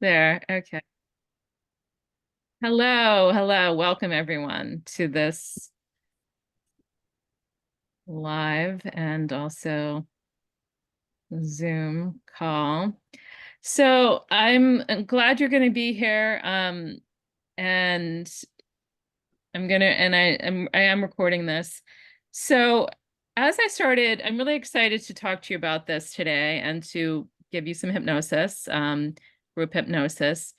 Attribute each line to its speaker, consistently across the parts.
Speaker 1: There. Okay. Hello, hello. Welcome everyone to this live and also Zoom call. So I'm glad you're going to be here. And I am recording this. So as I started, I'm really excited to talk to you about this today and to give you some hypnosis, group hypnosis.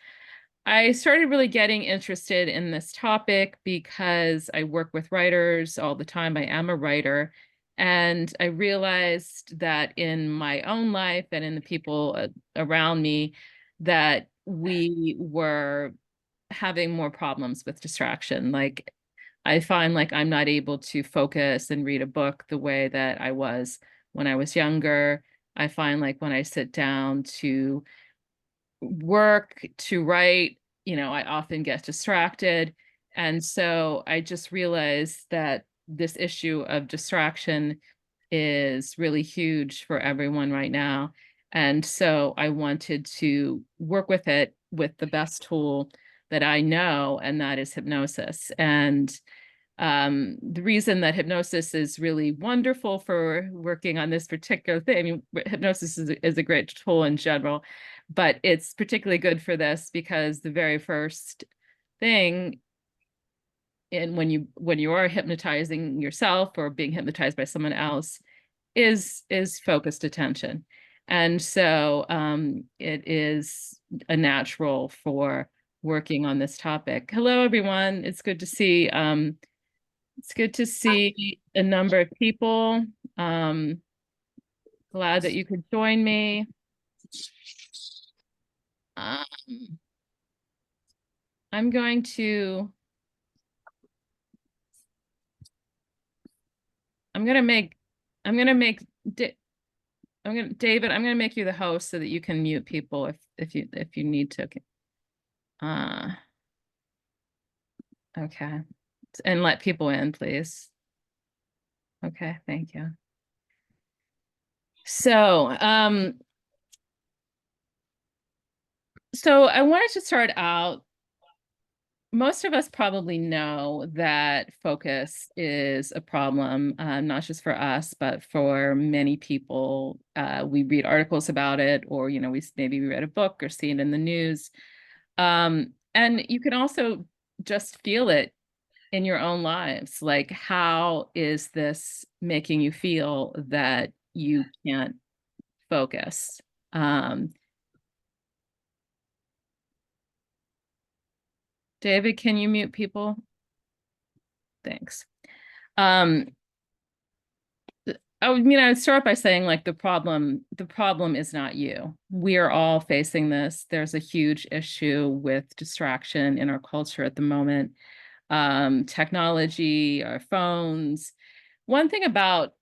Speaker 1: I started really getting interested in this topic because I work with writers all the time. I am a writer. And I realized that in my own life and in the people around me, that we were having more problems with distraction. Like I find like I'm not able to focus and read a book the way that I was when I was younger. I find like when I sit down to work, to write, I often get distracted. And so I just realized that this issue of distraction is really huge for everyone right now. And so I wanted to work with it with the best tool that I know, and that is hypnosis. And the reason that hypnosis is really wonderful for working on this particular thing, I mean, hypnosis is a great tool in general, but it's particularly good for this because the very first thing in when you are hypnotizing yourself or being hypnotized by someone else is focused attention. And so it is a natural for working on this topic. Hello, everyone. It's good to see a number of people. Um, Glad that you could join me. Um, I'm going to, I'm going to make, I'm going to make, David, I'm going to make you the host so that you can mute people if you need to. Uh, okay. And let people in, please. Okay, thank you. So I wanted to start out. Most of us probably know that focus is a problem, not just for us, but for many people. We read articles about it, or maybe we read a book or see it in the news. And you can also just feel it in your own lives. Like, how is this making you feel that you can't focus? David, can you mute people? Thanks. Um, I'd start by saying like the problem is not you. We are all facing this. There's a huge issue with distraction in our culture at the moment. Technology, our phones. One thing about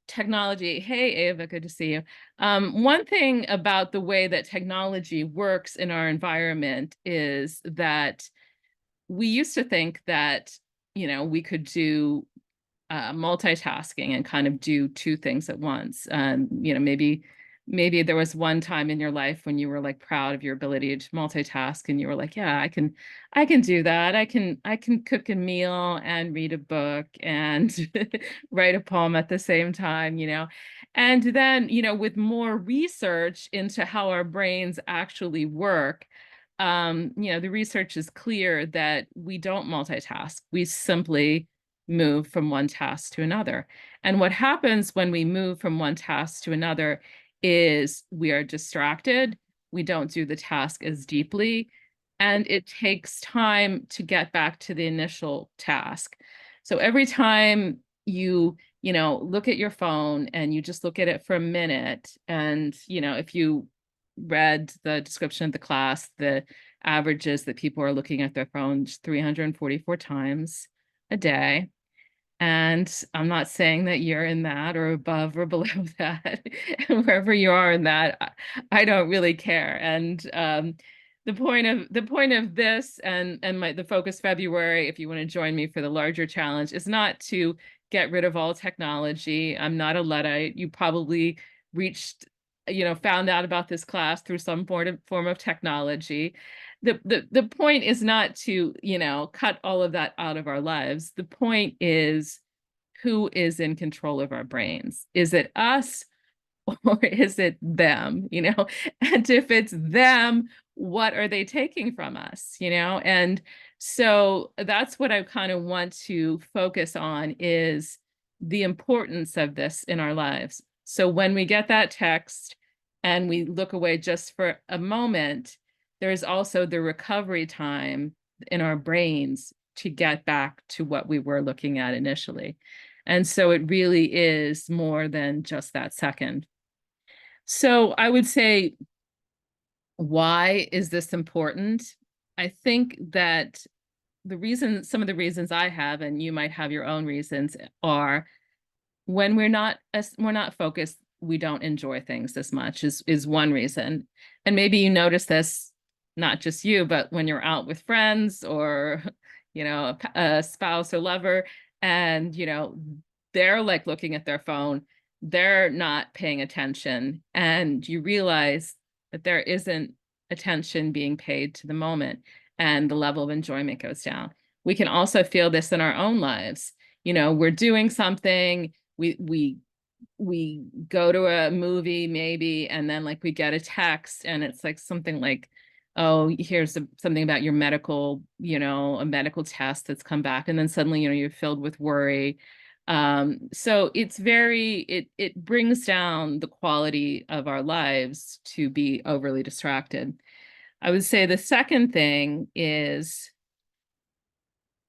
Speaker 1: technology, hey Ava, good to see you. One thing about the way that technology works in our environment is that we used to think that, we could do multitasking and kind of do two things at once. Maybe there was one time in your life when you were like proud of your ability to multitask, and you were like, yeah, I can do that. I can cook a meal and read a book and write a poem at the same time. And then, with more research into how our brains actually work, the research is clear that we don't multitask. We simply move from one task to another. And what happens when we move from one task to another is we are distracted, we don't do the task as deeply, and it takes time to get back to the initial task. So every time you look at your phone and you just look at it for a minute, and if you read the description of the class, the average is that people are looking at their phones 344 times a day. And I'm not saying that you're in that or above or below that. Wherever you are in that, I don't really care. And the point of this and the focus February, if you want to join me for the larger challenge, is not to get rid of all technology. I'm not a Luddite. You probably reached found out about this class through some form of technology. The point is not to, cut all of that out of our lives. The point is, who is in control of our brains? Is it us or is it them? And if it's them, what are they taking from us? And so that's what I kind of want to focus on, is the importance of this in our lives. So when we get that text and we look away just for a moment, there's also the recovery time in our brains to get back to what we were looking at initially. And so it really is more than just that second. So I would say, why is this important? I think that some of the reasons I have, and you might have your own reasons, are when we're not focused, we don't enjoy things as much, is one reason. And maybe you notice this, not just you, but when you're out with friends or a spouse or lover, and they're like looking at their phone, they're not paying attention, and you realize that there isn't attention being paid to the moment, and the level of enjoyment goes down. We can also feel this in our own lives. We're doing something, we go to a movie maybe, and then like we get a text and it's like something like, oh, here's something about your medical, a medical test that's come back, and then suddenly you're filled with worry. So it brings down the quality of our lives to be overly distracted. I would say the second thing is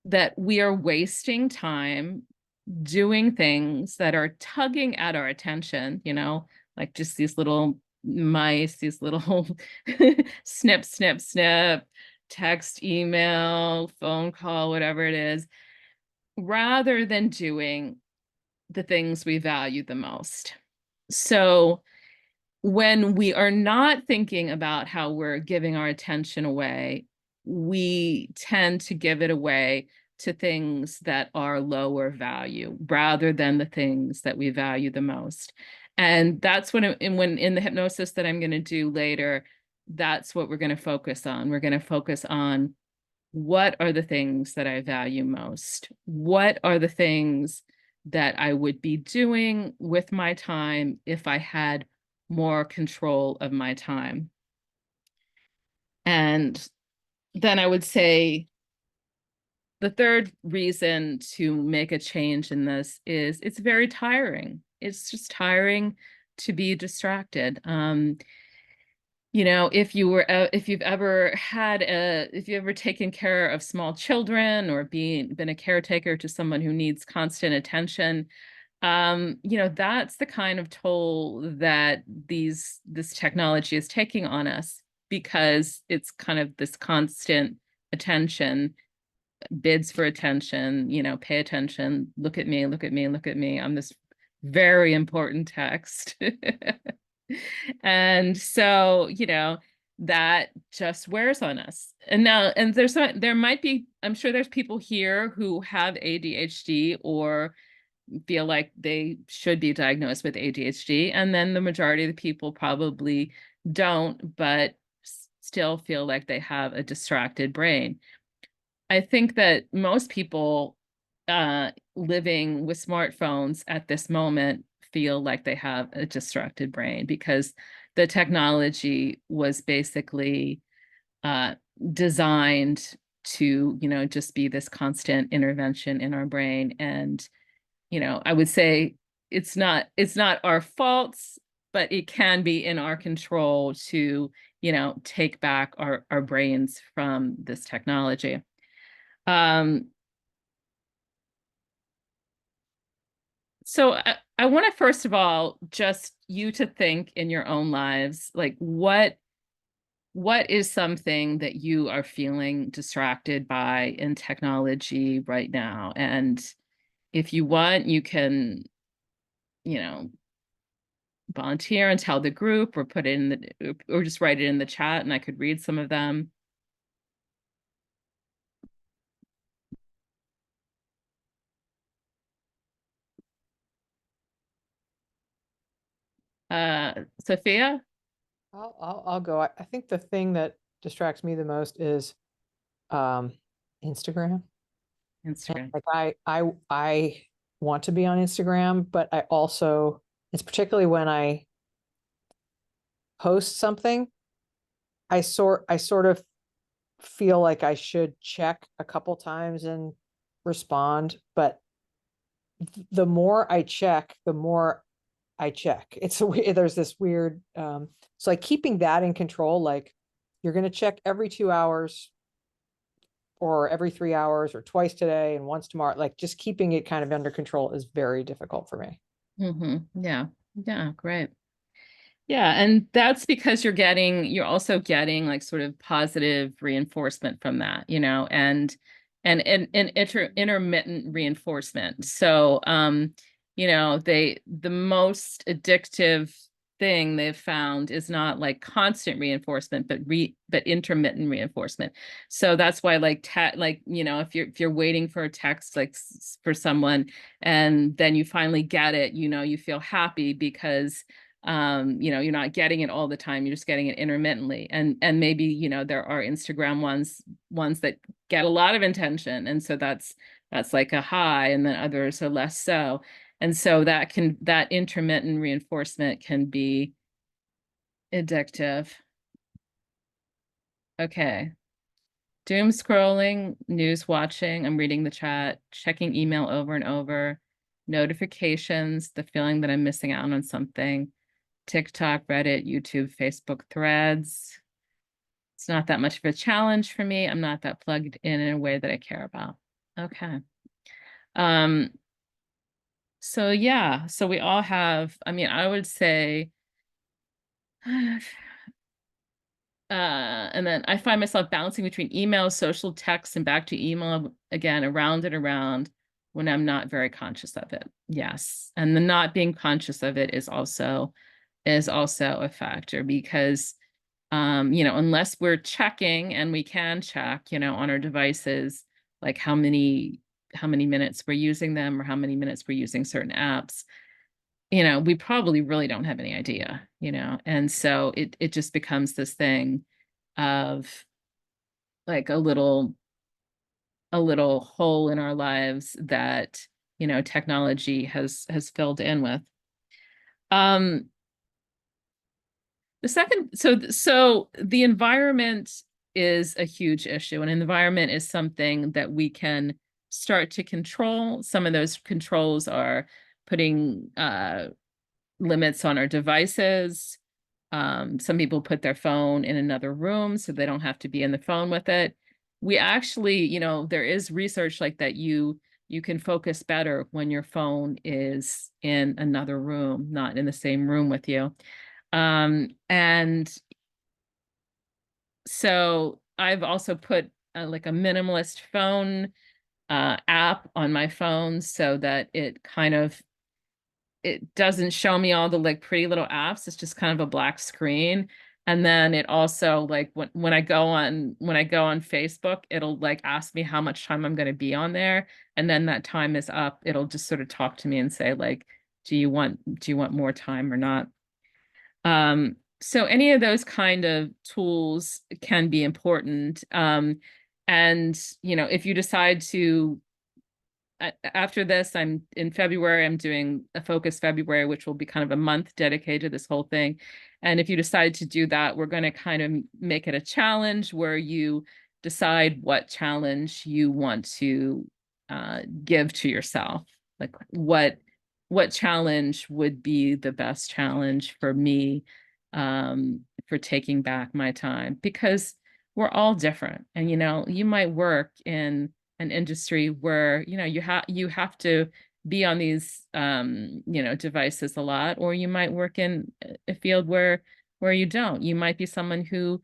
Speaker 1: that we are wasting time doing things that are tugging at our attention, like just these little mice, these little snip, snip, snip, text, email, phone call, whatever it is, rather than doing the things we value the most. So when we are not thinking about how we're giving our attention away, we tend to give it away to things that are lower value rather than the things that we value the most. And that's when in the hypnosis that I'm going to do later, that's what we're going to focus on. We're going to focus on, what are the things that I value most? What are the things that I would be doing with my time if I had more control of my time? And then I would say the third reason to make a change in this is it's very tiring. It's just tiring to be distracted. If you've ever taken care of small children or been a caretaker to someone who needs constant attention, that's the kind of toll that this technology is taking on us, because it's kind of this constant attention, bids for attention, pay attention, look at me, look at me, look at me. I'm this very important text. And so, that just wears on us. And now, and there might be, I'm sure there's people here who have ADHD or feel like they should be diagnosed with ADHD. And then the majority of the people probably don't, but still feel like they have a distracted brain. I think that most people living with smartphones at this moment feel like they have a distracted brain, because the technology was basically uh, designed to, just be this constant intervention in our brain. And, I would say it's not our faults, but it can be in our control to, take back our brains from this technology. Um, so I want to first of all just you to think in your own lives, like what is something that you are feeling distracted by in technology right now? And if you want, you can, you know, volunteer and tell the group, or put it in or just write it in the chat and I could read some of them. Sophia?
Speaker 2: I'll go. I think the thing that distracts me the most is um Instagram. And
Speaker 1: Instagram.
Speaker 2: like I want to be on Instagram, but I also it's particularly when I post something, I sort of feel like I should check a couple times and respond, but the more I check, the more I check. There's this weird so like keeping that in control, like you're going to check every 2 hours or every 3 hours or twice today and once tomorrow, like just keeping it kind of under control is very difficult for me.
Speaker 1: Yeah. Yeah, great. Yeah, and that's because you're also getting like sort of positive reinforcement from that, and intermittent reinforcement. So, the most addictive thing they've found is not like constant reinforcement, but intermittent reinforcement. So that's why if you're waiting for a text for someone and then you finally get it, you feel happy because you're not getting it all the time, you're just getting it intermittently. And maybe there are Instagram ones that get a lot of attention, and so that's like a high, and then others are less so. And so that intermittent reinforcement can be addictive. Okay. Doom scrolling, news watching, I'm reading the chat, checking email over and over, notifications, the feeling that I'm missing out on something, TikTok, Reddit, YouTube, Facebook, Threads. It's not that much of a challenge for me. I'm not that plugged in a way that I care about. Okay. Um, so yeah, so we all have, I mean, I would say, and then I find myself bouncing between email, social text, and back to email again, around and around when I'm not very conscious of it. Yes. And the not being conscious of it is also a factor because unless we're checking, and we can check, on our devices, like how many minutes we're using them or how many minutes we're using certain apps, we probably really don't have any idea, and so it just becomes this thing of like a little hole in our lives that technology has filled in with. um so the environment is a huge issue, and environment is something that we can start to control. Some of those controls are putting limits on our devices. Some people put their phone in another room so they don't have to be in the phone with it. We actually, there is research like that. You can focus better when your phone is in another room, not in the same room with you. And so I've also put like a minimalist phone app on my phone so that it doesn't show me all the like pretty little apps. It's just kind of a black screen. And then it also like when I go on Facebook, it'll like ask me how much time I'm going to be on there. And then that time is up. It'll just sort of talk to me and say like, do you want more time or not? So any of those kind of tools can be important. And if you decide to after this, I'm in February, I'm doing a focus February, which will be kind of a month dedicated to this whole thing. And if you decide to do that, we're going to kind of make it a challenge where you decide what challenge you want to give to yourself. Like what challenge would be the best challenge for me for taking back my time, because we're all different. And you might work in an industry where you have to be on these devices a lot, or you might work in a field where you don't. You might be someone who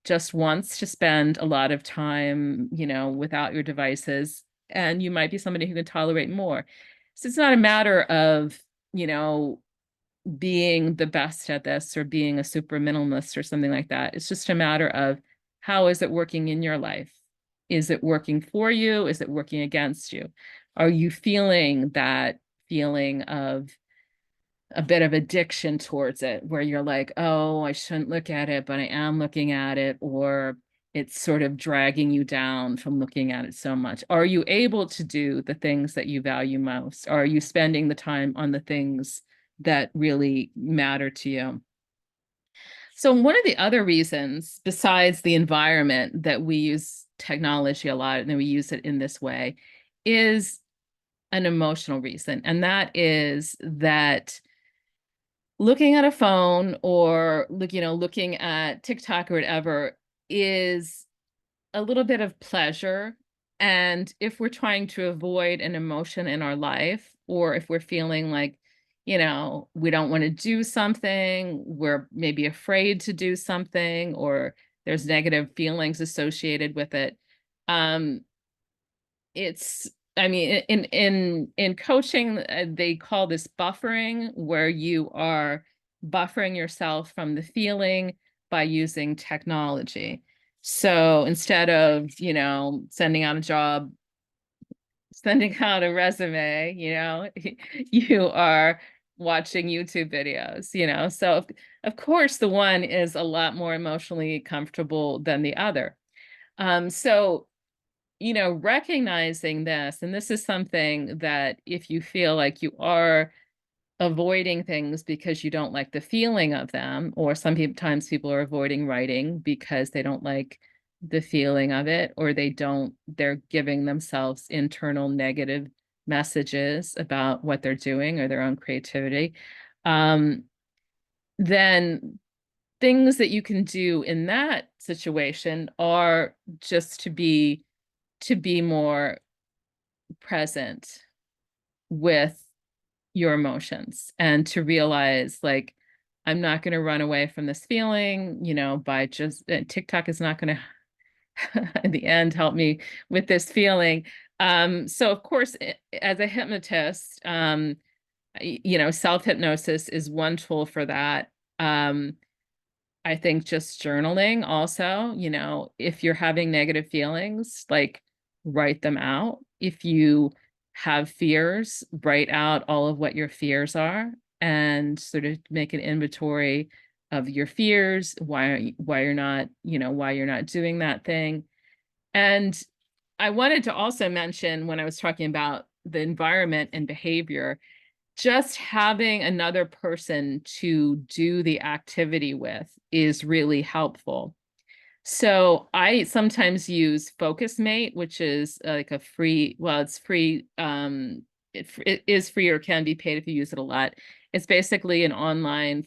Speaker 1: just wants to spend a lot of time without your devices, and you might be somebody who can tolerate more. So it's not a matter of you know being the best at this or being a super minimalist or something like that. It's just a matter of, how is it working in your life? Is it working for you? Is it working against you? Are you feeling that feeling of a bit of addiction towards it, where you're like, oh, I shouldn't look at it, but I am looking at it, or it's sort of dragging you down from looking at it so much? Are you able to do the things that you value most? Are you spending the time on the things that really matter to you? So one of the other reasons, besides the environment, that we use technology a lot and then we use it in this way, is an emotional reason. And that is that looking at a phone, or looking at TikTok or whatever, is a little bit of pleasure. And if we're trying to avoid an emotion in our life, or if we're feeling like, we don't want to do something, we're maybe afraid to do something, or there's negative feelings associated with it, um, it's I mean, in coaching, they call this buffering, where you are buffering yourself from the feeling by using technology. So instead of, sending out a job, sending out a resume, you are watching YouTube videos, So of course the one is a lot more emotionally comfortable than the other. So recognizing this, and this is something that if you feel like you are avoiding things because you don't like the feeling of them, or sometimes people are avoiding writing because they don't like the feeling of it, or they're giving themselves internal negative messages about what they're doing or their own creativity, um, then things that you can do in that situation are just to be more present with your emotions, and to realize, like, I'm not going to run away from this feeling, by just TikTok is not going to in the end help me with this feeling. So of course, as a hypnotist, self hypnosis is one tool for that. I think just journaling also, if you're having negative feelings, like, write them out. If you have fears, write out all of what your fears are, and sort of make an inventory of your fears, why you're not, why you're not doing that thing. And I wanted to also mention, when I was talking about the environment and behavior, just having another person to do the activity with is really helpful. So I sometimes use Focus Mate, which is like a free, well, it's free. It is free, or can be paid if you use it a lot. It's basically an online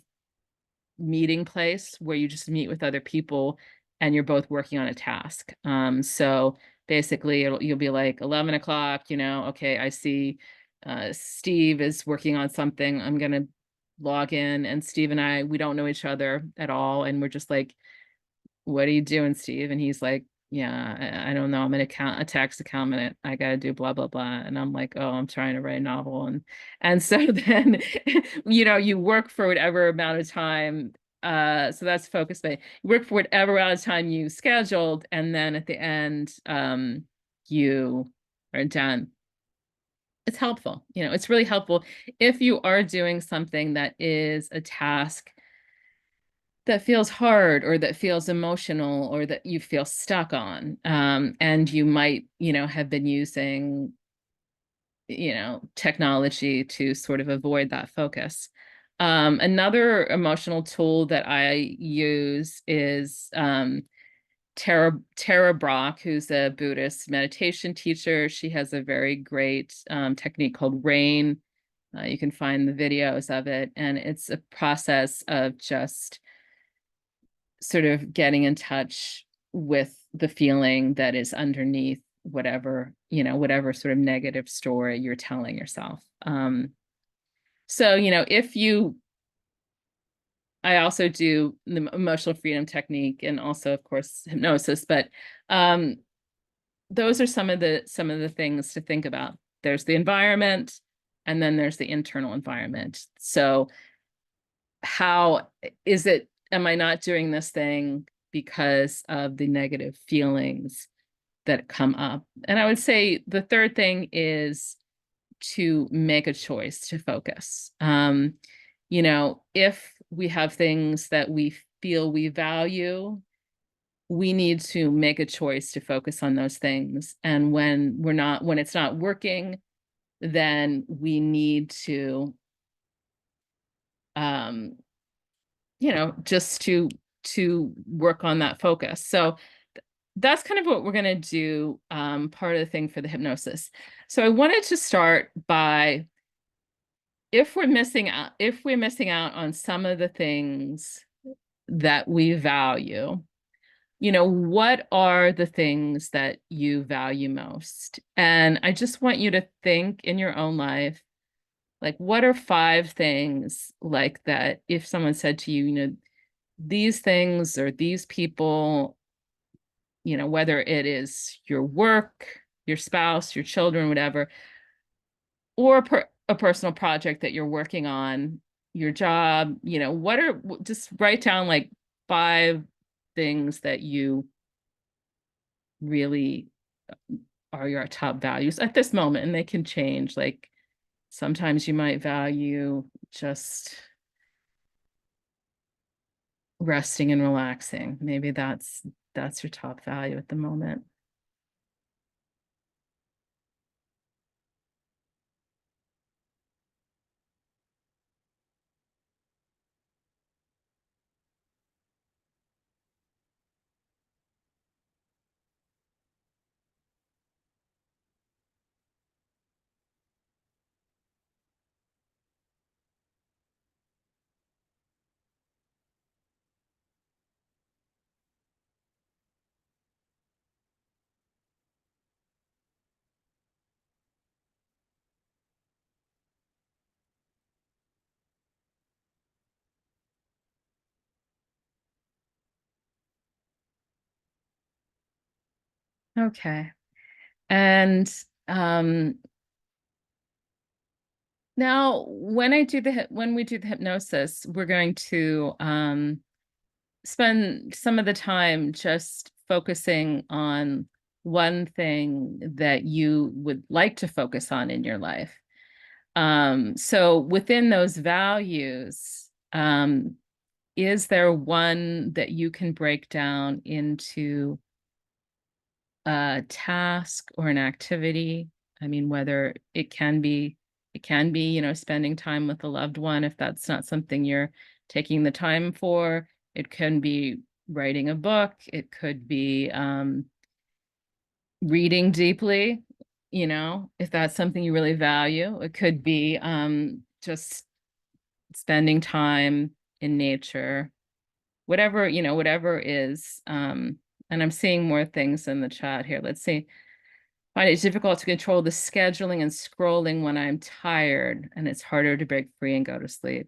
Speaker 1: meeting place where you just meet with other people and you're both working on a task. So basically you'll be like 11 o'clock, okay, I see Steve is working on something. I'm going to log in, and Steve and we don't know each other at all. And we're just like, what are you doing, Steve? And he's like, yeah, I don't know. I'm a tax accountant. I got to do blah, blah, blah. And I'm like, oh, I'm trying to write a novel. And so then, you work for whatever amount of time. So that's focus based. You work for whatever amount of time you scheduled. And then at the end, you are done. It's helpful. It's really helpful if you are doing something that is a task that feels hard, or that feels emotional, or that you feel stuck on, and you might have been using technology to sort of avoid that focus. Another emotional tool that I use is Tara Brach, who's a Buddhist meditation teacher. She has a very great technique called rain. You can find the videos of it, and it's a process of just sort of getting in touch with the feeling that is underneath whatever sort of negative story you're telling yourself. So, I also do the emotional freedom technique, and also, of course, hypnosis, but um, those are some of the things to think about. There's the environment, and then there's the internal environment. So how is it, am I not doing this thing because of the negative feelings that come up? And I would say the third thing is to make a choice to focus. You know, if we have things that we feel we value, we need to make a choice to focus on those things. And when it's not working, then we need to, um, just to work on that focus. So that's kind of what we're going to do, part of the thing for the hypnosis. So I wanted to start by, if we're missing out on some of the things that we value, what are the things that you value most? And I just want you to think in your own life, like, what are 5 things like that? If someone said to you, these things or these people, whether it is your work, your spouse, your children, whatever, or a personal project that you're working on, your job, just write down like 5 things that you really are your top values at this moment, and they can change. Like sometimes you might value just resting and relaxing. Maybe that's your top value at the moment. Okay. And um now when we do the hypnosis, we're going to spend some of the time just focusing on one thing that you would like to focus on in your life. So within those values, is there one that you can break down into a task or an activity? I mean, whether it can be, spending time with a loved one, if that's not something you're taking the time for. It can be writing a book. It could be reading deeply, if that's something you really value. It could be just spending time in nature, whatever is. And I'm seeing more things in the chat here. Let's see. Find it difficult to control the scheduling and scrolling when I'm tired, and it's harder to break free and go to sleep.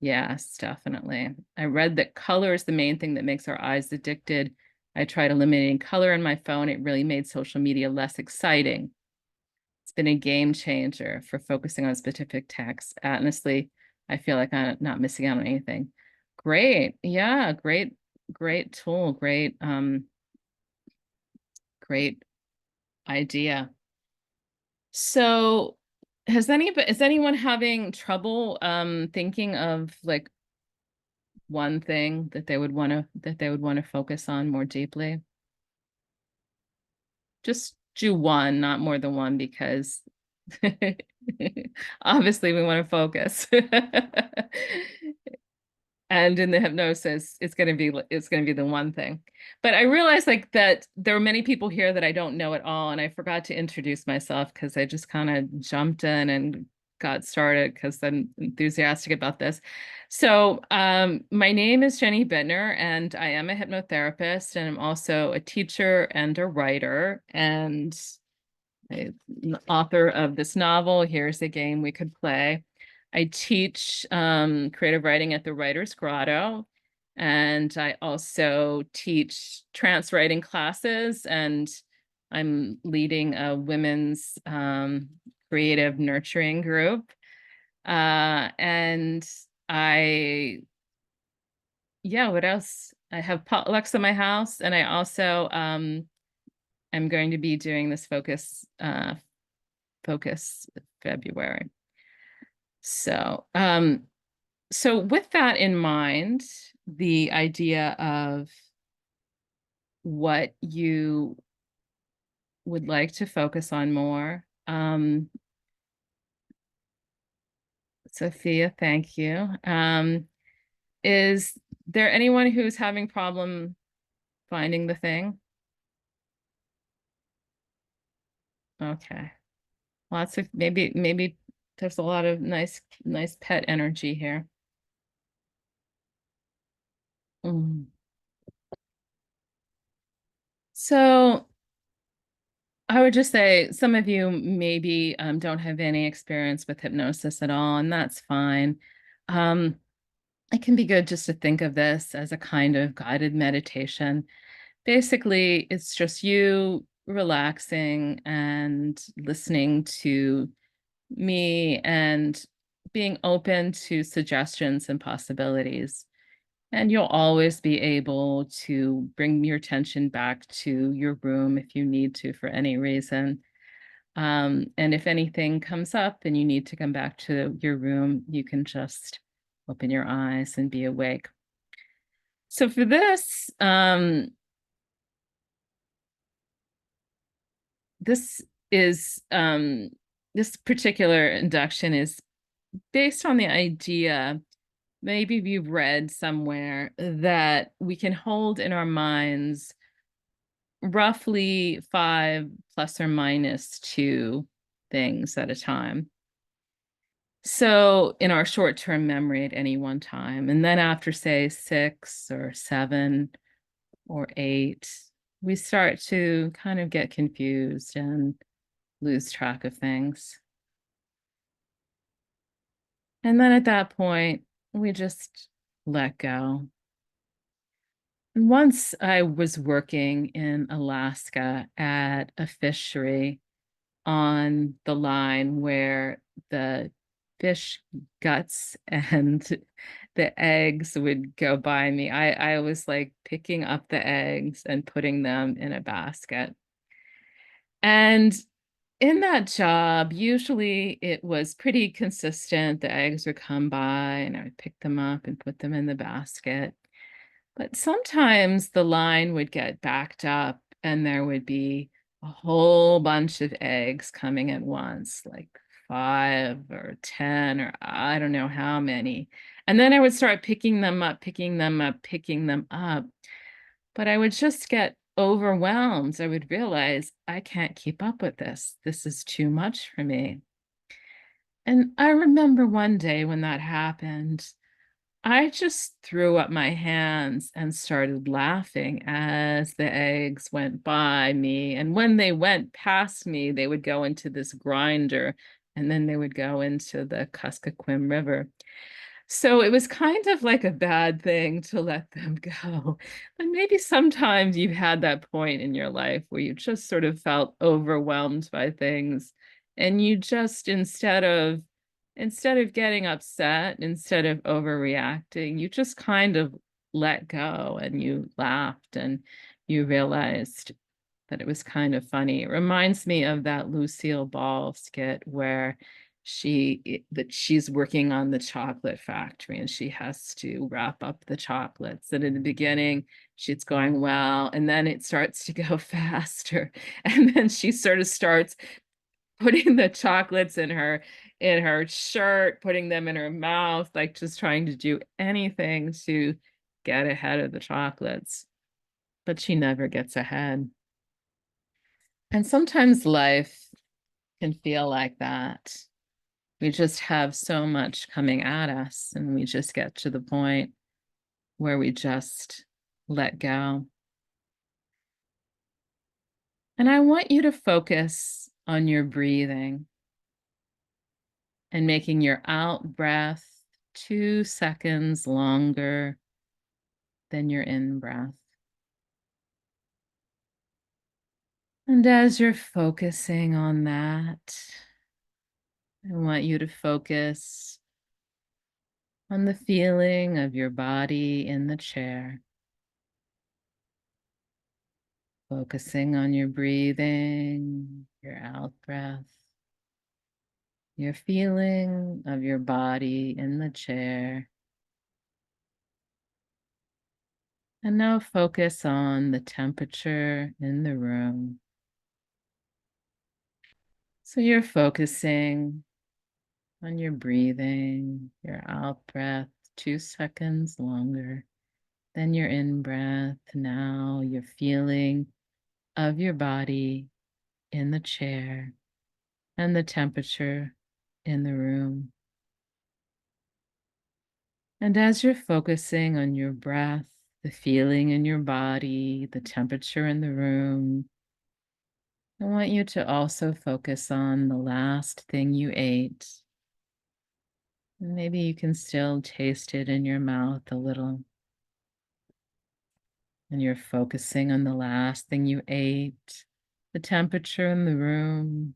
Speaker 1: Yes, definitely. I read that color is the main thing that makes our eyes addicted. I tried eliminating color in my phone. It really made social media less exciting. It's been a game changer for focusing on specific text. Honestly, I feel like I'm not missing out on anything. Great. Yeah, great tool. Great idea. So is anyone having trouble thinking of like one thing that they would want to focus on more deeply? Just do one, not more than one, because obviously we want to focus. And in the hypnosis, it's going to be the one thing. But I realized like that there are many people here that I don't know at all, and I forgot to introduce myself because I just kind of jumped in and got started because I'm enthusiastic about this. So my name is Jenny Bittner, and I am a hypnotherapist, and I'm also a teacher and a writer, and author of this novel, Here's a Game We Could Play. I teach creative writing at the Writer's Grotto, and I also teach trance writing classes, and I'm leading a women's creative nurturing group. And I, yeah, what else? I have potlucks in my house, and I also I'm going to be doing this focus February. So, So with that in mind, the idea of what you would like to focus on more. Sophia, thank you. Is there anyone who's having problem finding the thing? Okay. Lots of maybe there's a lot of nice pet energy here. Mm. So I would just say some of you maybe don't have any experience with hypnosis at all, and that's fine. Um, it can be good just to think of this as a kind of guided meditation. Basically, it's just you relaxing and listening to me and being open to suggestions and possibilities. And you'll always be able to bring your attention back to your room if you need to for any reason. And if anything comes up and you need to come back to your room, you can just open your eyes and be awake. So for this, this is this particular induction is based on the idea, maybe you've read somewhere, that we can hold in our minds roughly 5 ± 2 things at a time. So in our short-term memory at any one time, and then after say 6 or 7 or 8, we start to kind of get confused and lose track of things. And then at that point, we just let go. And once I was working in Alaska at a fishery on the line where the fish guts and the eggs would go by me. I was like picking up the eggs and putting them in a basket. And in that job, usually it was pretty consistent. The eggs would come by and I would pick them up and put them in the basket. But sometimes the line would get backed up and there would be a whole bunch of eggs coming at once, like 5 or 10 or I don't know how many. And then I would start picking them up, picking them up, picking them up. But I would just get overwhelmed. I would realize I can't keep up with this. This is too much for me. And I remember one day when that happened, I just threw up my hands and started laughing as the eggs went by me. And when they went past me, they would go into this grinder and then they would go into the Kuskokwim River. So it was kind of like a bad thing to let them go. But maybe sometimes you've had that point in your life where you just sort of felt overwhelmed by things and you just instead of getting upset, instead of overreacting, you just kind of let go and you laughed and you realized that it was kind of funny. It reminds me of that Lucille Ball skit where that she's working on the chocolate factory and she has to wrap up the chocolates. And in the beginning, she's going well, and then it starts to go faster. And then she sort of starts putting the chocolates in her shirt, putting them in her mouth, like just trying to do anything to get ahead of the chocolates. But she never gets ahead. And sometimes life can feel like that. We just have so much coming at us, and we just get to the point where we just let go. And I want you to focus on your breathing and making your out breath 2 seconds longer than your in breath. And as you're focusing on that, I want you to focus on the feeling of your body in the chair, focusing on your breathing, your out breath, your feeling of your body in the chair. And now focus on the temperature in the room. So you're focusing on your breathing, your out breath, 2 seconds longer than your in breath. Now your feeling of your body in the chair and the temperature in the room. And as you're focusing on your breath, the feeling in your body, the temperature in the room, I want you to also focus on the last thing you ate. Maybe you can still taste it in your mouth a little. And you're focusing on the last thing you ate, the temperature in the room,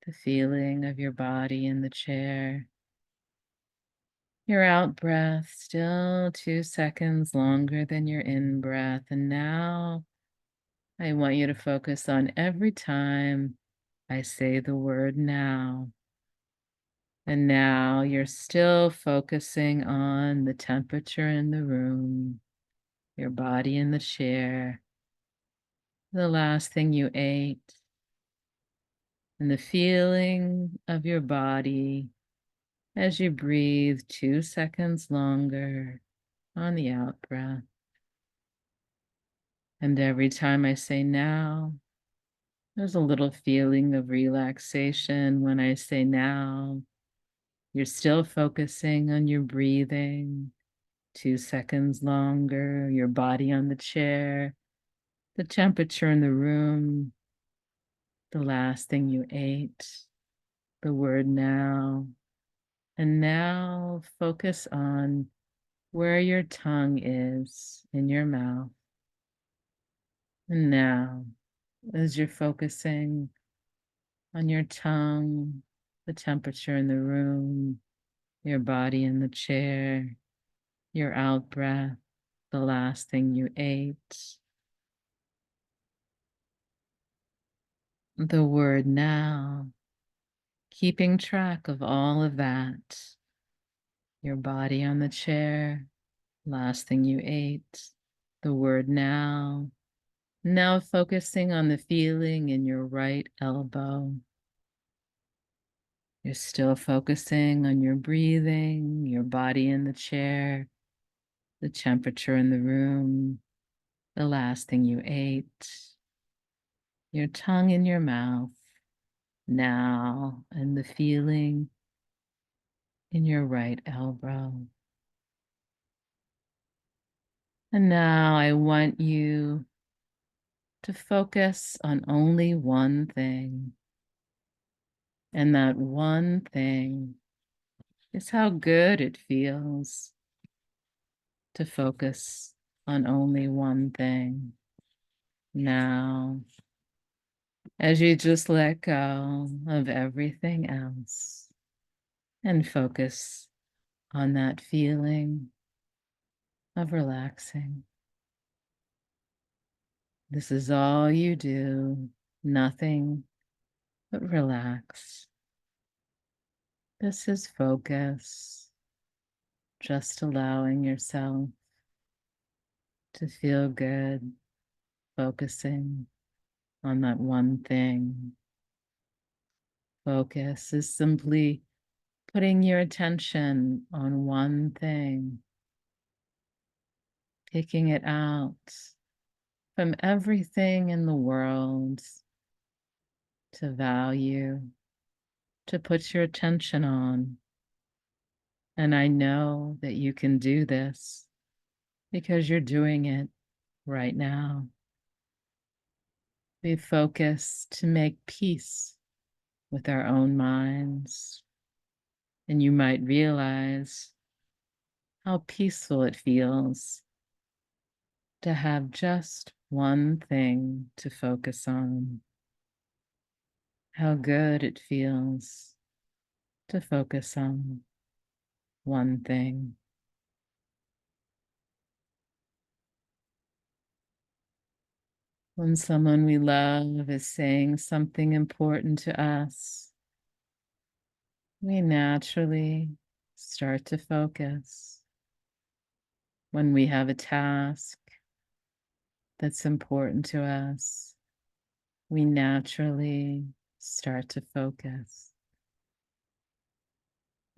Speaker 1: the feeling of your body in the chair. Your out breath, still 2 seconds longer than your in breath. And now I want you to focus on every time I say the word now. And now you're still focusing on the temperature in the room, your body in the chair, the last thing you ate, and the feeling of your body as you breathe 2 seconds longer on the out breath. And every time I say now, there's a little feeling of relaxation when I say now. You're still focusing on your breathing, 2 seconds longer, your body on the chair, the temperature in the room, the last thing you ate, the word now. And now focus on where your tongue is in your mouth. And now, as you're focusing on your tongue, the temperature in the room, your body in the chair, your out breath, the last thing you ate, the word now, keeping track of all of that, your body on the chair, last thing you ate, the word now. Now focusing on the feeling in your right elbow. You're still focusing on your breathing, your body in the chair, the temperature in the room, the last thing you ate, your tongue in your mouth now, and the feeling in your right elbow. And now I want you to focus on only one thing. And that one thing is how good it feels to focus on only one thing. Now, as you just let go of everything else and focus on that feeling of relaxing. This is all you do, nothing but relax. This is focus, just allowing yourself to feel good, focusing on that one thing. Focus is simply putting your attention on one thing, picking it out from everything in the world to value, to put your attention on. And I know that you can do this because you're doing it right now. We focus to make peace with our own minds. And you might realize how peaceful it feels to have just one thing to focus on. How good it feels to focus on one thing. When someone we love is saying something important to us, we naturally start to focus. when we have a task that's important to us, we naturally start to focus.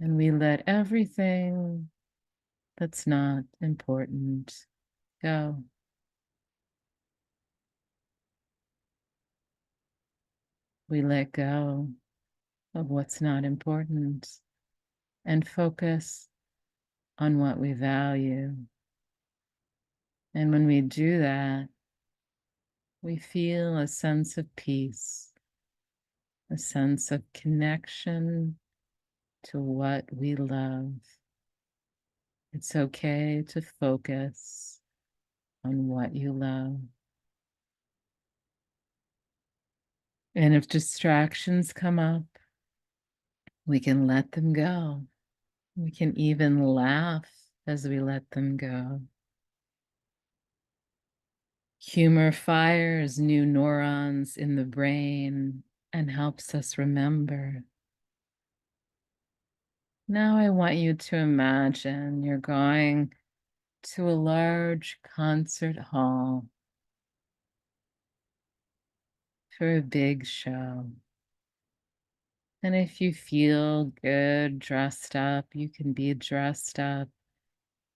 Speaker 1: And we let everything that's not important go. We let go of what's not important and focus on what we value. And when we do that, we feel a sense of peace, a sense of connection to what we love. It's okay to focus on what you love. And if distractions come up, we can let them go. We can even laugh as we let them go. Humor fires new neurons in the brain and helps us remember. Now I want you to imagine you're going to a large concert hall for a big show. And if you feel good dressed up, you can be dressed up.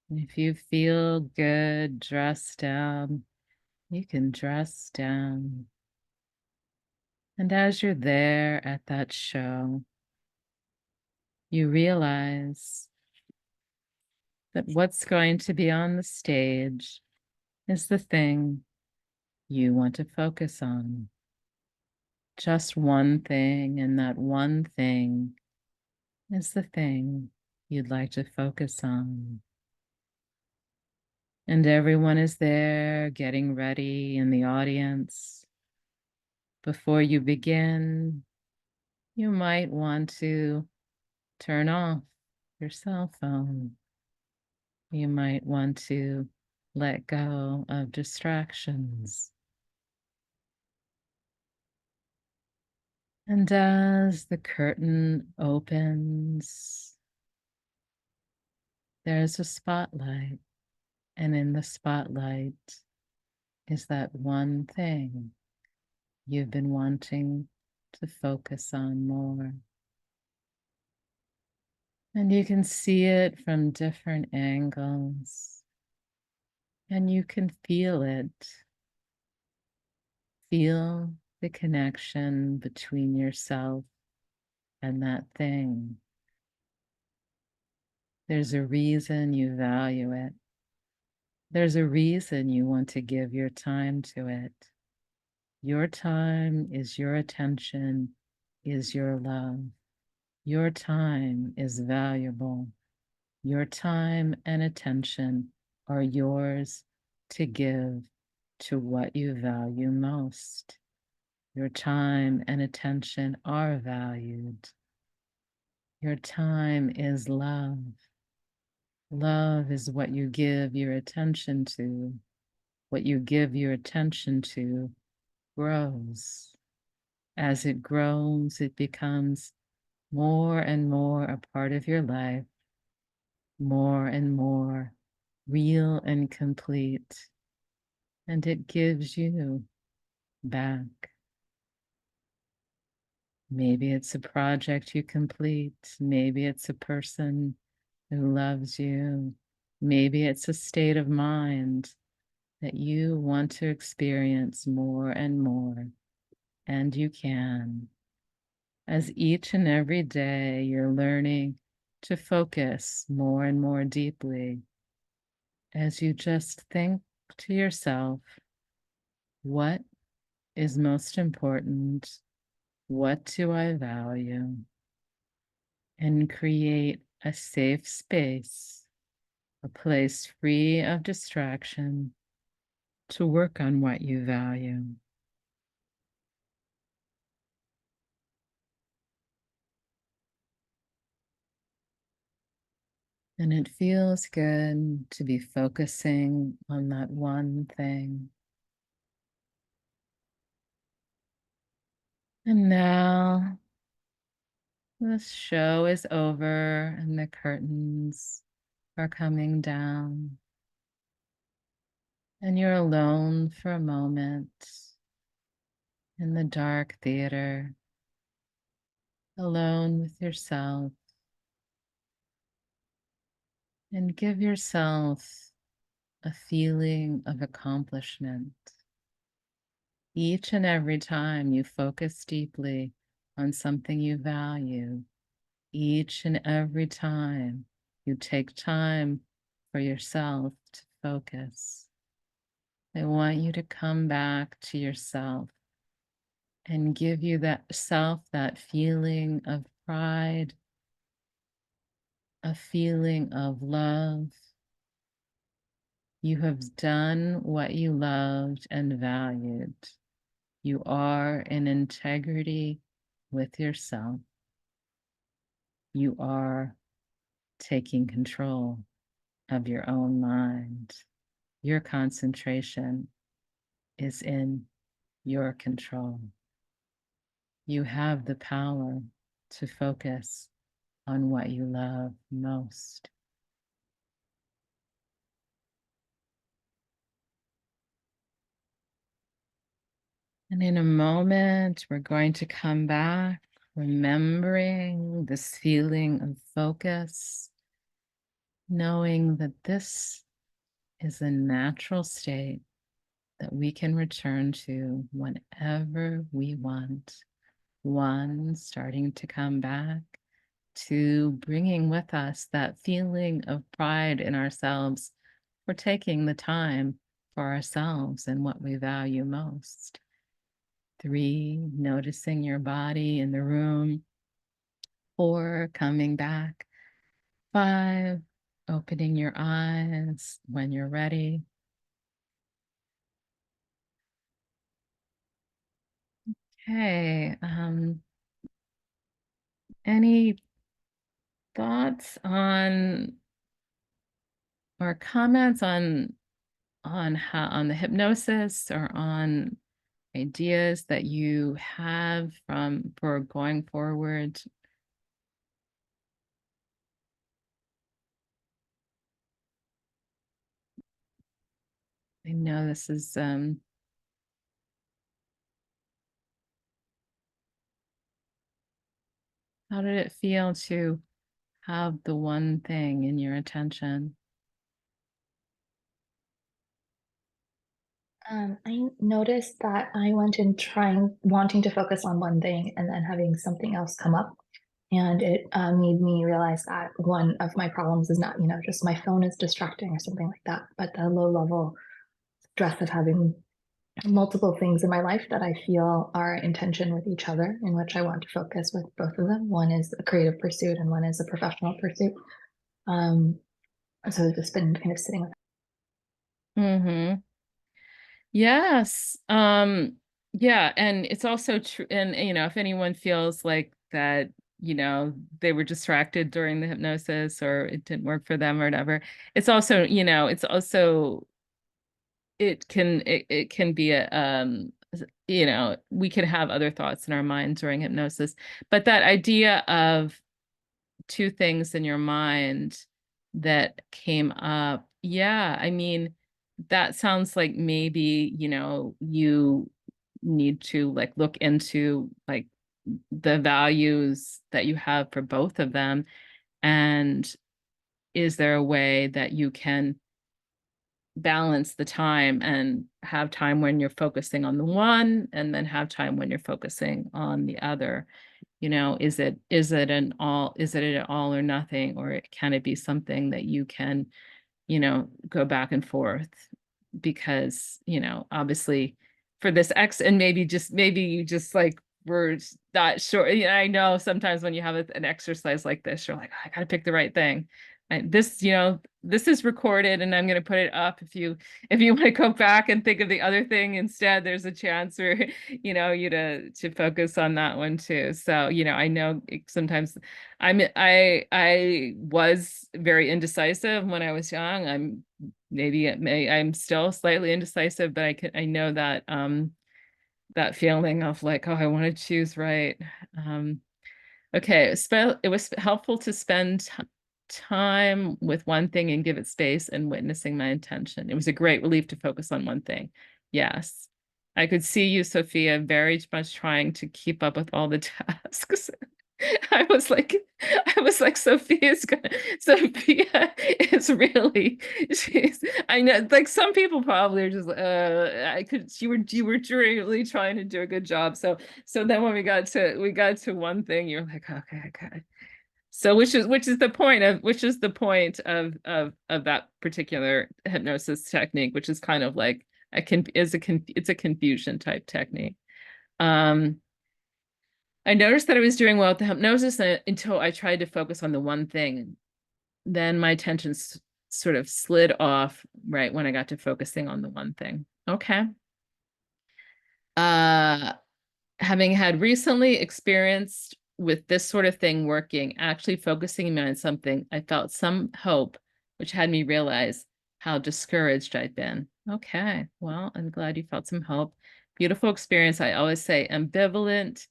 Speaker 1: And if you feel good dressed down, you can dress down. And as you're there at that show, you realize that what's going to be on the stage is the thing you want to focus on. Just one thing, and that one thing is the thing you'd like to focus on. And everyone is there getting ready in the audience. Before you begin, you might want to turn off your cell phone. You might want to let go of distractions. And as the curtain opens, there's a spotlight, and in the spotlight is that one thing you've been wanting to focus on more. And you can see it from different angles, and you can feel it. Feel the connection between yourself and that thing. There's a reason you value it. There's a reason you want to give your time to it. Your time is your attention, is your love. Your time is valuable. Your time and attention are yours to give to what you value most. Your time and attention are valued. Your time is love. Love is what you give your attention to. What you give your attention to grows. As it grows, it becomes more and more a part of your life, more and more real and complete. And it gives you back. Maybe it's a project you complete. Maybe it's a person who loves you. Maybe it's a state of mind that you want to experience more and more. And you can. As each and every day you're learning to focus more and more deeply, as you just think to yourself, what is most important? What do I value? And create a safe space, a place free of distraction to work on what you value. And it feels good to be focusing on that one thing. And now the show is over and the curtains are coming down. And you're alone for a moment in the dark theater, alone with yourself, and give yourself a feeling of accomplishment. Each and every time you focus deeply on something you value, each and every time you take time for yourself to focus, I want you to come back to yourself and give you that self, that feeling of pride, a feeling of love. You have done what you loved and valued. You are in integrity with yourself. You are taking control of your own mind. Your concentration is in your control. You have the power to focus on what you love most. And in a moment, we're going to come back, remembering this feeling of focus, knowing that this is a natural state that we can return to whenever we want. One, starting to come back. Two, bringing with us that feeling of pride in ourselves for taking the time for ourselves and what we value most. Three, noticing your body in the room. Four, coming back. Five, opening your eyes when you're ready. Okay, any thoughts on or comments on how on the hypnosis or on ideas that you have from for going forward? I know this is how did it feel to have the one thing in your attention?
Speaker 3: I noticed that I went in wanting to focus on one thing and then having something else come up. And it made me realize that one of my problems is not, just my phone is distracting or something like that, but the low level stress of having multiple things in my life that I feel are in tension with each other, in which I want to focus with both of them. One is a creative pursuit and one is a professional pursuit. Um, so I've just been kind of sitting with.
Speaker 1: Mm-hmm. Yes. Yeah, and it's also true, and if anyone feels like that, they were distracted during the hypnosis or it didn't work for them or whatever, it's also, it can be a we could have other thoughts in our mind during hypnosis, but that idea of two things in your mind that came up, yeah, I mean, that sounds like maybe, you need to like look into like the values that you have for both of them, and is there a way that you can balance the time and have time when you're focusing on the one and then have time when you're focusing on the other? Is it an all or nothing, or can it be something that you can, go back and forth? Because, obviously for this X, and maybe you just like were not sure. I know sometimes when you have an exercise like this, you're like, "Oh, I gotta pick the right thing." This is recorded and I'm going to put it up. If you want to go back and think of the other thing instead, there's a chance for, you to focus on that one too. So, I know sometimes I was very indecisive when I was young. I'm still slightly indecisive, but I know that that feeling of like, oh, I want to choose right. Okay, it was helpful to spend time with one thing and give it space and witnessing my intention. It was a great relief to focus on one thing. Yes. I could see you, Sophia, very much trying to keep up with all the tasks. I was like, Sophia is really, I know, like some people probably are just, you were really trying to do a good job. So then when we got to one thing, you're like, okay, good. So which is the point of that particular hypnosis technique, which is kind of like it's a confusion type technique. I noticed that I was doing well with the hypnosis until I tried to focus on the one thing. Then my attention sort of slid off right when I got to focusing on the one thing. Okay. Having had recently experienced with this sort of thing working, actually focusing on something, I felt some hope, which had me realize how discouraged I'd been. Okay, well, I'm glad you felt some hope. Beautiful experience. I always say ambivalent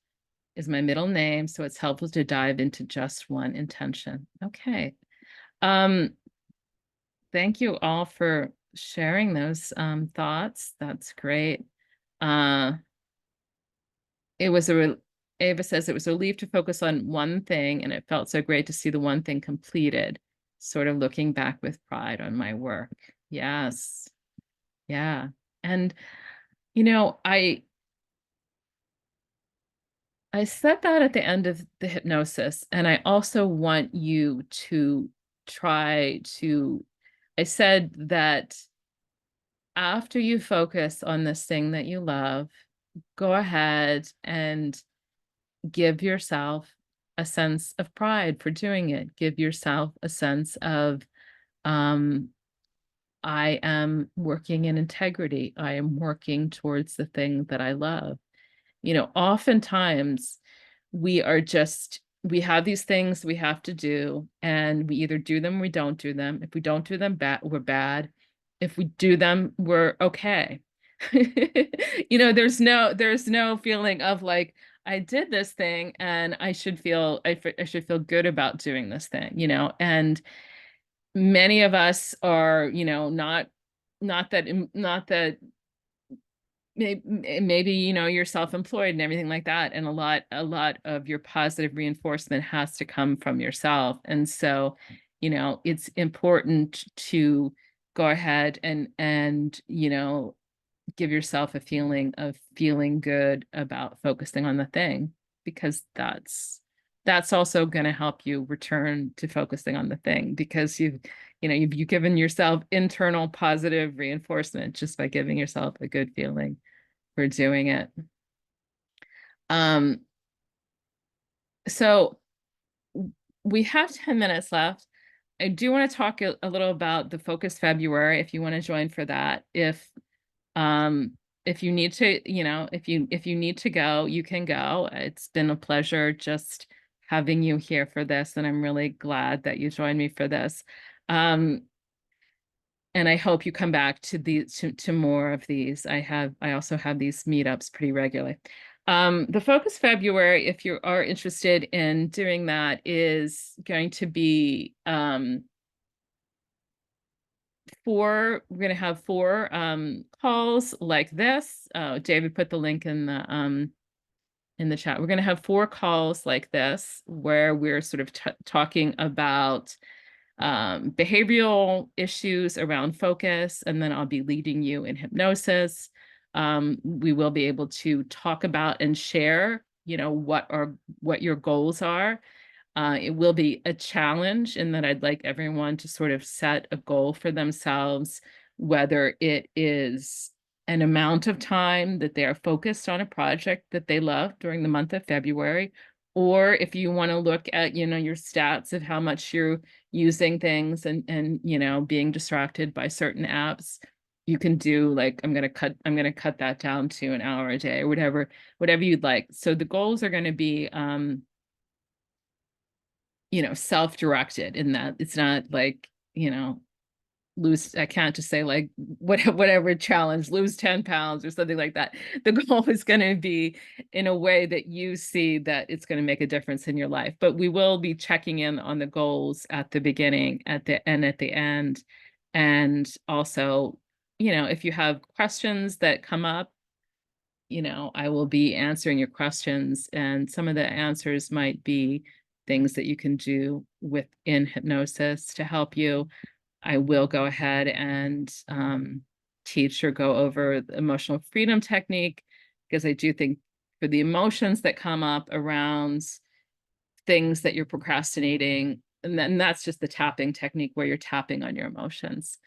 Speaker 1: is my middle name, so it's helpful to dive into just one intention. Okay. Thank you all for sharing those thoughts. That's great. It was Ava says it was a relief to focus on one thing, and it felt so great to see the one thing completed, sort of looking back with pride on my work. Yes. Yeah. And, I said that at the end of the hypnosis, and I also want you to I said that after you focus on this thing that you love, go ahead and give yourself a sense of pride for doing it. Give yourself a sense of, I am working in integrity. I am working towards the thing that I love. Oftentimes we have these things we have to do, and we either do them or we don't do them. If we don't do them, we're bad. If we do them, we're okay. There's no feeling of like, I did this thing and I should feel good about doing this thing, and many of us are, not that maybe you're self-employed and everything like that, and a lot of your positive reinforcement has to come from yourself. And so it's important to go ahead and give yourself a feeling of feeling good about focusing on the thing, because that's also going to help you return to focusing on the thing, because you've given yourself internal positive reinforcement just by giving yourself a good feeling for doing it. So we have 10 minutes left. I do want to talk a little about the Focus February, if you want to join for that. If you need to, if you need to go, you can go. It's been a pleasure just having you here for this, and I'm really glad that you joined me for this. And I hope you come back to more of these. I also have these meetups pretty regularly. The Focus February, if you are interested in doing that, is going to be we're going to have 4 calls like this. David put the link in the chat. We're going to have 4 calls like this, where we're sort of talking about behavioral issues around focus, and then I'll be leading you in hypnosis. We will be able to talk about and share, what your goals are. It will be a challenge in that I'd like everyone to sort of set a goal for themselves, whether it is an amount of time that they are focused on a project that they love during the month of February, or if you want to look at, your stats of how much you're using things and being distracted by certain apps, you can do like, I'm going to cut that down to an hour a day, or whatever you'd like. So the goals are going to be, self-directed, in that it's not like, lose, I can't just say like whatever challenge, lose 10 pounds or something like that. The goal is going to be in a way that you see that it's going to make a difference in your life. But we will be checking in on the goals at the beginning, at the end. And also, if you have questions that come up, I will be answering your questions, and some of the answers might be things that you can do within hypnosis to help you. I will go ahead and teach or go over the emotional freedom technique, because I do think for the emotions that come up around things that you're procrastinating, and then that's just the tapping technique where you're tapping on your emotions.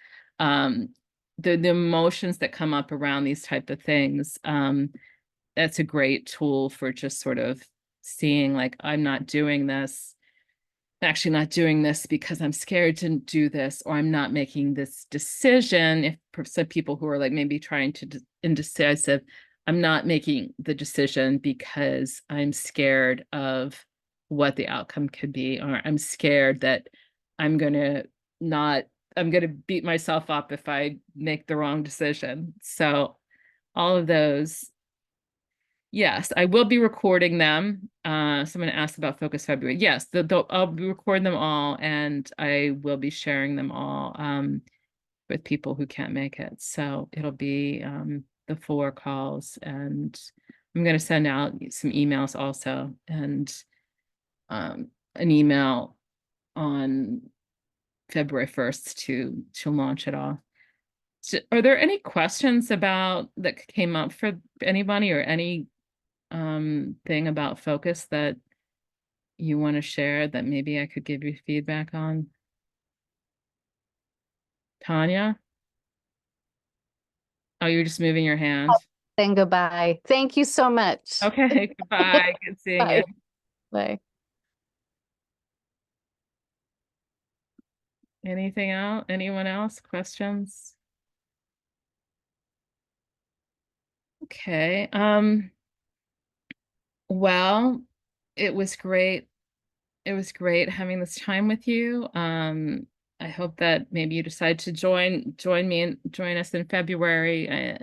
Speaker 1: The emotions that come up around these type of things, that's a great tool for just sort of seeing like, I'm actually not doing this because I'm scared to do this, or I'm not making this decision. If for some people who are like maybe trying to indecisive, I'm not making the decision because I'm scared of what the outcome could be, or I'm scared that I'm gonna not, I'm gonna beat myself up if I make the wrong decision. So all of those. Yes, I will be recording them. Someone asked about Focus February. Yes, I'll be recording them all, and I will be sharing them all with people who can't make it. So it'll be the 4 calls, and I'm going to send out some emails also, and an email on February 1st to launch it all. So are there any questions about that came up for anybody, or any thing about focus that you want to share that maybe I could give you feedback on? Tanya? Oh, you're just moving your hand.
Speaker 4: Then goodbye. Thank you so much.
Speaker 1: Okay, goodbye. Good seeing you.
Speaker 4: Bye.
Speaker 1: Anything else? Anyone else? Questions? Okay. Well, it was great. It was great having this time with you. I hope that maybe you decide to join me and join us in February.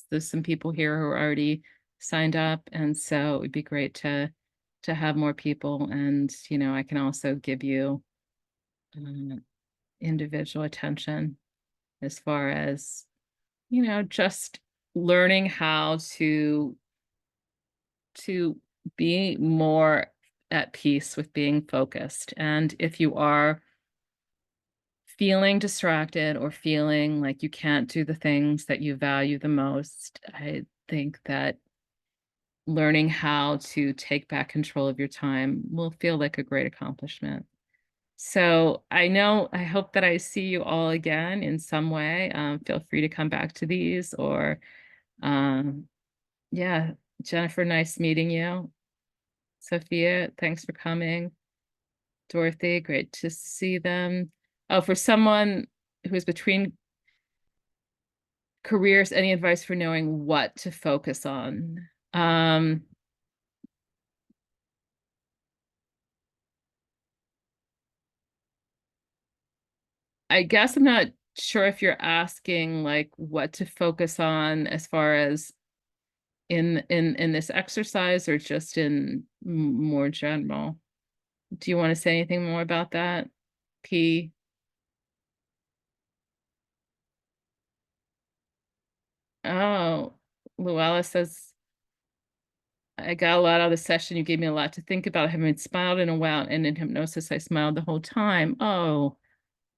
Speaker 1: There's some people here who are already signed up, and so it would be great to have more people. And I can also give you individual attention as far as just learning how to be more at peace with being focused. And if you are feeling distracted or feeling like you can't do the things that you value the most, I think that learning how to take back control of your time will feel like a great accomplishment. So I hope that I see you all again in some way. Feel free to come back to these, or yeah, Jennifer, nice meeting you. Sophia, thanks for coming. Dorothy, great to see them. Oh, for someone who is between careers, any advice for knowing what to focus on? I guess I'm not sure if you're asking like what to focus on as far as in this exercise, or just in more general. Do you want to say anything more about that, P? Oh, Luella says, I got a lot out of the session. You gave me a lot to think about. I haven't smiled in a while, and in hypnosis, I smiled the whole time. Oh,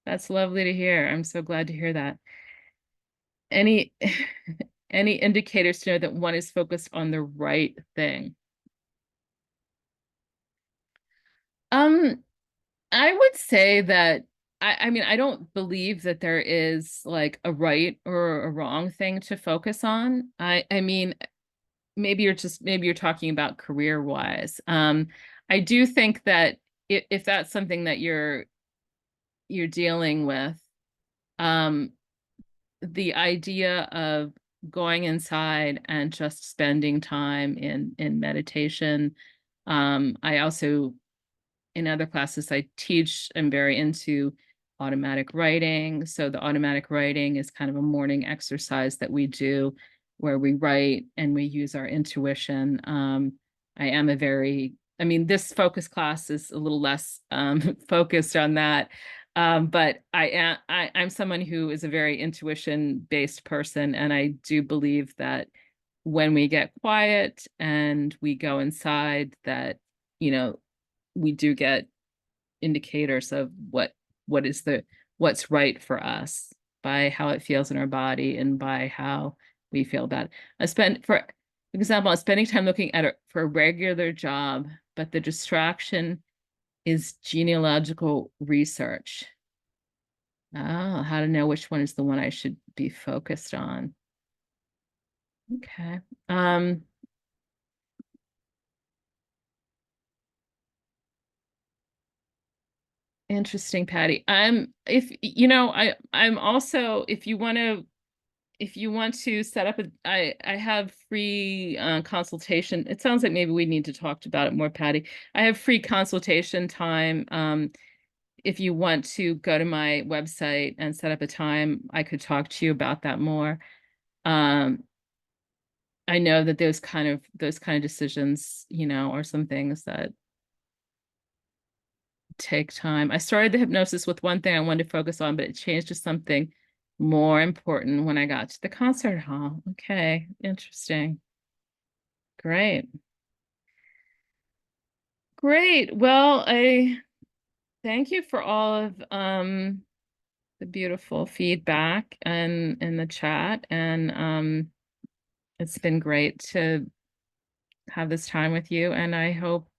Speaker 1: that's lovely to hear. I'm so glad to hear that. Any any indicators to know that one is focused on the right thing? I would say that I mean, I don't believe that there is like a right or a wrong thing to focus on. I mean, maybe you're talking about career wise. I do think that if that's something that you're dealing with, um, the idea of going inside and just spending time in meditation. I also, in other classes I teach, I'm very into automatic writing. So the automatic writing is kind of a morning exercise that we do where we write and we use our intuition. I mean, this focus class is a little less focused on that. But I'm someone who is a very intuition-based person, and I do believe that when we get quiet and we go inside, that, you know, we do get indicators of what's right for us by how it feels in our body and by how we feel about it. For example, I'm spending time looking at for a regular job, but the distraction is genealogical research. Oh, how to know which one is the one I should be focused on. Okay. Interesting, Patty. If you know, I'm also, if you want to set up I have free consultation. It sounds like maybe we need to talk about it more, Patty. I have free consultation time. If you want to go to my website and set up a time, I could talk to you about that more. I know that those kind of decisions, you know, are some things that take time. I started the hypnosis with one thing I wanted to focus on, but it changed to something more important when I got to the concert hall. Okay, interesting. Great. Great. Well, I thank you for all of the beautiful feedback and in the chat. And it's been great to have this time with you. And I hope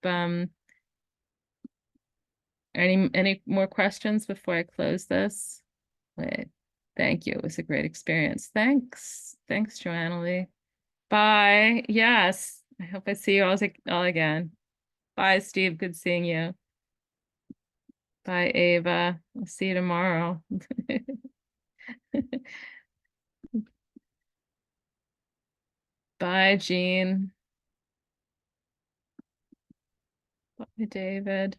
Speaker 1: any more questions before I close this? Wait, thank you. It was a great experience. Thanks. Thanks, Joanna Lee. Bye. Yes. I hope I see you all again. Bye, Steve. Good seeing you. Bye, Ava. I'll see you tomorrow. Bye, Jean. Bye, David.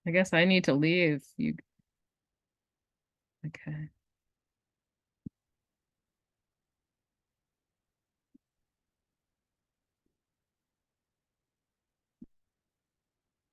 Speaker 1: I guess I need to leave. Okay.